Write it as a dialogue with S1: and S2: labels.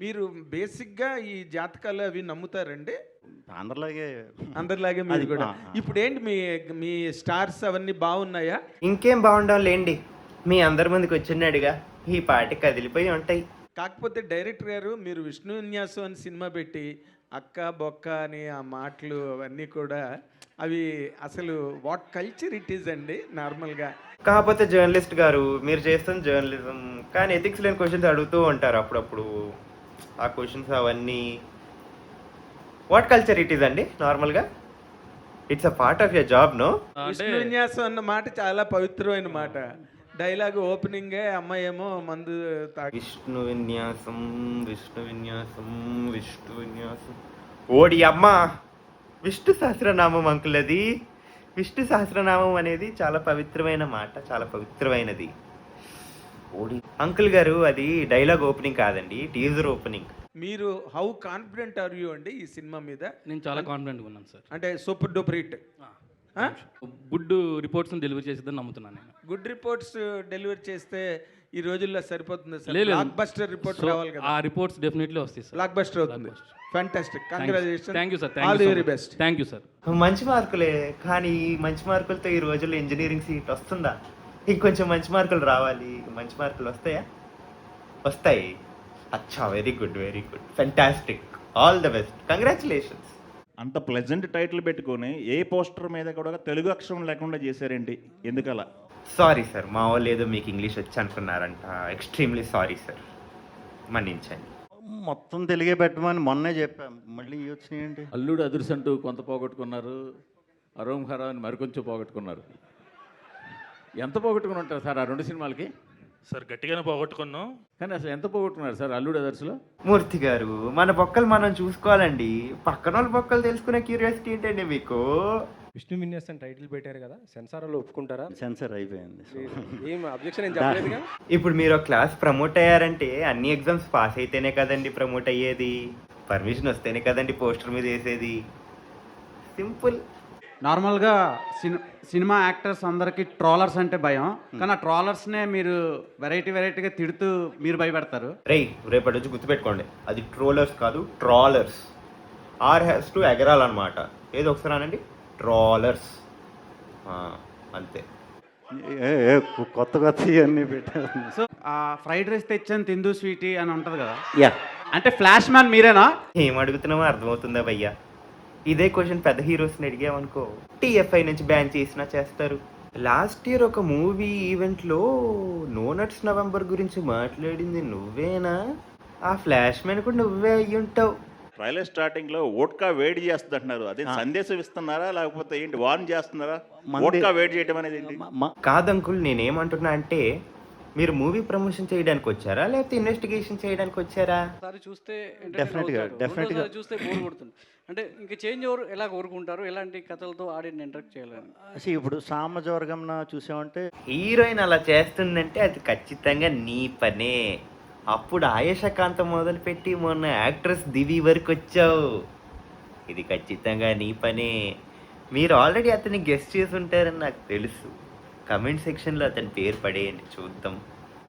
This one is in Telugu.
S1: మీరు బేసిక్‌గా ఈ జాతకాలు అవి నమ్ముతారండి?
S2: అందరిలాగే
S1: అందరిలాగే మీరు
S2: అది
S1: కూడా.
S2: ఆ! ఆ!
S1: ఇప్పుడేంటి మీ మీ స్టార్స్ అవన్నీ బాగున్నాయా?
S3: ఇంకేం బాగుండవు లేండి. మీ అందరి ముందుకు వచ్చున్నాడుగా, ఈ పాటికి కదిలిపోయి ఉంటాయి.
S1: కాకపోతే డైరెక్టర్ గారు మీరు 'విష్ణు విన్యాసం' అని సినిమా పెట్టి అక్క, బొక్క అని ఆ మాటలు అవన్నీ కూడా అవి అసలు వాట్ కల్చర్ ఇట్ ఈస్ అండి నార్మల్‌గా.
S3: కాకపోతే జర్నలిస్ట్ గారు, మీరు చేస్తున్న జర్నలిజం కానీ ఎథిక్స్ లేని క్వెషన్స్ అడుగుతూ ఉంటారు అప్పుడప్పుడు. ఆ క్వెషన్స్ అవన్నీ వాట్ కల్చర్ ఇట్ ఈస్ అండి నార్మల్‌గా? It's a part of your job no?
S4: అంటే
S1: 'విష్ణు విన్యాసం' అన్న మాట చాలా పవిత్రమైన మాట. డైలాగ్ ఓపెనింగే అమ్మాయేమో మందు తాగి
S3: విష్ణు విన్యాసం, విష్ణు విన్యాసం, విష్ణు విన్యాసం. ఓడి అమ్మ! విష్ణు సహస్రనామం అంకుల్ అది. విష్ణు సహస్రనామం అనేది చాలా పవిత్రమైన మాట, చాలా పవిత్రమైనది. ఓడి అంకుల్ గారు, అది డైలాగ్ ఓపెనింగ్ కాదండి, టీజర్ ఓపెనింగ్.
S1: మీరు హౌ కాన్ఫిడెంట్ ఆర్ యూ అండి ఈ సినిమా మీద?
S4: నేను చాలా కాన్ఫిడెంట్గా ఉన్నాను సార్.
S1: అంటే సూపర్ డూపర్ హిట్.
S4: గుడ్ రిపోర్ట్స్ని డెలివరీ చేసేదని నమ్ముతున్నాను నేను.
S1: గుడ్ రిపోర్ట్స్ డెలివరీ చేస్తే ఈ రోజుల్లో సరిపోతుంది సార్.
S4: లేదు.
S1: బ్లాక్ బస్టర్ రిపోర్ట్
S4: సో
S1: రావాలి కదా.
S4: ఆ రిపోర్ట్స్ డెఫినెట్లీ వస్తాయి సార్.
S1: బ్లాక్ బస్టర్ అవుతుంది. Fantastic. Congratulation.
S4: Thank you sir.
S1: All the very best.
S4: Thank you sir.
S3: మంచి మార్కులే, కానీ ఈ మంచి మార్కులతో ఈ రోజుల్లో ఇంజనీరింగ్ సీట్ వస్తుందా? ఇంకొంచెం మంచి మార్కులు రావాలి. మంచి మార్కులు వస్తాయా? వస్తాయి. అచ్చా, very good, very good, fantastic, all the best, congratulations.
S2: అంత ప్లెజెంట్ టైటిల్ పెట్టుకొని ఏ పోస్టర్ మీద కూడా తెలుగు అక్షరం లేకుండా చేశారేంటి? ఎందుకలా?
S3: సారీ సార్, మా వాళ్ళు ఏదో మీకు ఇంగ్లీష్ వచ్చి అనుకున్నారంట. ఎక్స్ట్రీమ్లీ సారీ సార్, మన్నించండి.
S2: మొత్తం తెలుగే పెట్టమని మొన్నే చెప్పాం, మళ్ళీ ఇవి వచ్చినాయండి.
S5: అల్లుడు అదుర్సంటూ కొంత పోగొట్టుకున్నారు, అరోమ్ హరా అని మరికొంచెం పోగొట్టుకున్నారు. ఎంత పోగొట్టుకుని ఉంటారు సార్ ఆ రెండు సినిమాలకి?
S6: సార్ గట్టిగానే పోగొట్టుకున్నాం.
S5: కానీ అసలు ఎంత పోగొట్టుకున్నారు సార్ అల్లుడు అదర్స్లో?
S3: మూర్తి గారు, మన బొక్కలు మనం చూసుకోవాలండి. పక్కన వాళ్ళ బొక్కలు తెలుసుకునే క్యూరియాసిటీ ఏంటండి మీకు?
S7: విష్ణు విన్యాస్ అని టైటిల్ పెట్టారు కదా, సెన్సార్ వాళ్ళు ఒప్పుకుంటారా?
S2: సెన్సర్ అయిపోయింది.
S7: ఏం అబ్జెక్షన్ ఏం చెప్పలేదుగా.
S3: ఇప్పుడు మీరు ఒక క్లాస్ ప్రమోట్ అయ్యారంటే అన్ని ఎగ్జామ్స్ పాస్ అయితేనే కదండి ప్రమోట్ అయ్యేది. పర్మిషన్ వస్తేనే కదండి పోస్టర్ మీద వేసేది. సింపుల్.
S8: నార్మల్గా సినిమా యాక్టర్స్ అందరికీ ట్రోలర్స్ అంటే భయం, కానీ ఆ ట్రోలర్స్నే మీరు వెరైటీగా తిడుతూ మీరు భయపెడతారు.
S3: రేపటి నుంచి గుర్తుపెట్టుకోండి, అది ట్రోలర్స్ కాదు, ట్రాలర్స్. ఆర్ హ్యాస్ టు ఎగరాలన్నమాట. ఏదో ఒకసారి అనండి, ట్రాలర్స్, అంతే.
S2: కొత్త కొత్త ఇవన్నీ పెట్టారు.
S8: సో ఆ ఫ్రైడ్ రైస్ తెచ్చాను తిందు స్వీటీ అని ఉంటుంది కదా,
S3: యా,
S8: అంటే ఫ్లాష్ మ్యాన్ మీరేనా?
S3: ఏం అడుగుతున్నామో అర్థమవుతుందా భయ్యా? ఇదే క్వశ్చన్ పెద్ద హీరోస్ని అడిగామనుకో, టీఎఫ్ఐ నుంచి బ్యాన్ చేసినా చేస్తారు. లాస్ట్ ఇయర్ ఒక మూవీ ఈవెంట్లో నో నట్స్ నవంబర్ గురించి మాట్లాడింది నువ్వేనా? ఆ ఫ్లాష్ మ్యాన్ కూడా నువ్వే అయ్యి ఉంటావు.
S2: ట్రైలర్ స్టార్టింగ్ లో ఓట్కా వేడి చేస్తుంది అంటున్నారు. అదే సందేశం ఇస్తున్నారా లేకపోతే ఏంటి, వార్న్ చేస్తున్నారా? ఓట్కా వేడి చేయడం అనేది ఏంటి?
S3: కాదంకుల్, నేనేమంటున్నా అంటే, మీరు మూవీ ప్రమోషన్ చేయడానికి వచ్చారా లేకపోతే ఇన్వెస్టిగేషన్ చేయడానికి వచ్చారా?
S9: ఒకసారి చూస్తే
S2: డెఫినెట్గా
S9: చూస్తే బోర్ కొడుతుంది. అంటే ఇంక చేంజ్ ఓవర్ ఎలా కోరుకుంటారు, ఎలాంటి కథలతో ఆడియన్ ఇంటరాక్ట్ చేయాలని.
S2: ఇప్పుడు సామజవర్గం చూసామంటే
S3: హీరోయిన్ అలా చేస్తుందంటే అది ఖచ్చితంగా నీ పనే. అప్పుడు ఆయేషకాంత మొదలుపెట్టి మొన్న యాక్ట్రెస్ దివి వరకు వచ్చావు. ఇది ఖచ్చితంగా నీ పనే. మీరు ఆల్రెడీ అతన్ని గెస్ట్ చేసి ఉంటారని నాకు తెలుసు. కమెంట్ సెక్షన్లో అతని పేరు పడేయండి, చూద్దాం.